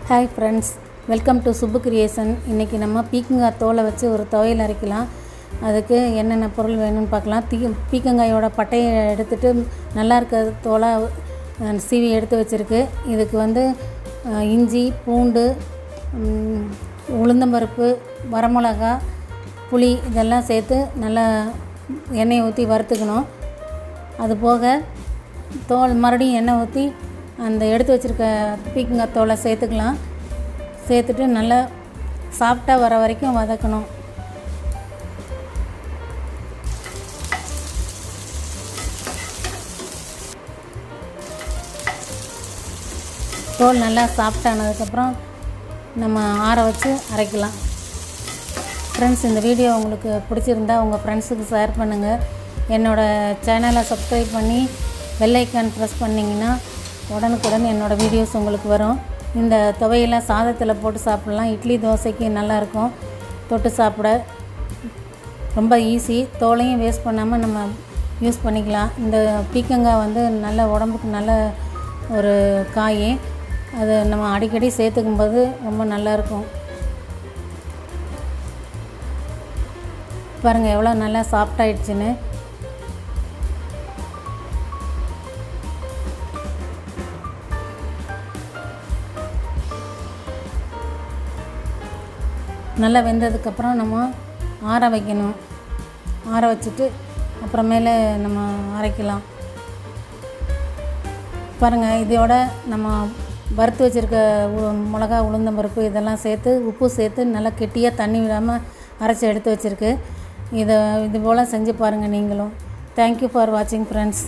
Hi friends, welcome to Subbu creation. இன்றைக்கி நம்ம பீக்கங்காய் தோலை வச்சு ஒரு துவையல் அரைக்கலாம். அதுக்கு என்னென்ன பொருள் வேணும்னு பார்க்கலாம். பீக்கங்காயோட பட்டையை எடுத்துகிட்டு நல்லா இருக்க தோலை சீவி எடுத்து வச்சுருக்கு. இதுக்கு இஞ்சி, பூண்டு, உளுந்தம்பருப்பு, வரமிளகா, புளி இதெல்லாம் சேர்த்து நல்லா எண்ணெயை ஊற்றி வறுத்துக்கணும். அது போக மறுபடியும் எண்ணெய் ஊற்றி அந்த எடுத்து வச்சுருக்க பீக்கங்காய் தோலை சேர்த்துக்கலாம். சேர்த்துட்டு நல்லா சாஃப்டாக வர வரைக்கும் வதக்கணும். தோல் நல்லா சாஃப்டானதுக்கப்புறம் நம்ம ஆற வச்சு அரைக்கலாம். ஃப்ரெண்ட்ஸ், இந்த வீடியோ உங்களுக்கு பிடிச்சிருந்தா உங்கள் ஃப்ரெண்ட்ஸுக்கு ஷேர் பண்ணுங்கள். என்னோடய சேனலை சப்ஸ்கிரைப் பண்ணி பெல் ஐக்கான் ப்ரெஸ் பண்ணிங்கன்னா உடனுக்குடன் என்னோடய வீடியோஸ் உங்களுக்கு வரும். இந்த துவையெல்லாம் சாதத்தில் போட்டு சாப்பிட்லாம். இட்லி, தோசைக்கு நல்லாயிருக்கும். தொட்டு சாப்பிட ரொம்ப ஈஸி. தோலையும் வேஸ்ட் பண்ணாமல் நம்ம யூஸ் பண்ணிக்கலாம். இந்த பீக்கங்காய் நல்ல உடம்புக்கு நல்ல ஒரு காய். அது நம்ம அடிக்கடி சேர்த்துக்கும்போது ரொம்ப நல்லாயிருக்கும். பாருங்கள் எவ்வளோ நல்லா சாஃப்டாகிடுச்சின்னு. நல்லா வெந்ததுக்கப்புறம் நம்ம ஆற வைக்கணும். ஆற வச்சுட்டு அப்புறமேலே நம்ம அரைக்கலாம். பாருங்கள், இதோட நம்ம வறுத்து வச்சுருக்க மிளகா, உளுந்தம்பருப்பு இதெல்லாம் சேர்த்து உப்பு சேர்த்து நல்லா கெட்டியாக தண்ணி விடாமல் அரைச்சி எடுத்து வச்சுருக்கு. இது போல் செஞ்சு பாருங்கள் நீங்களும். தேங்க்யூ ஃபார் வாட்சிங் ஃப்ரெண்ட்ஸ்.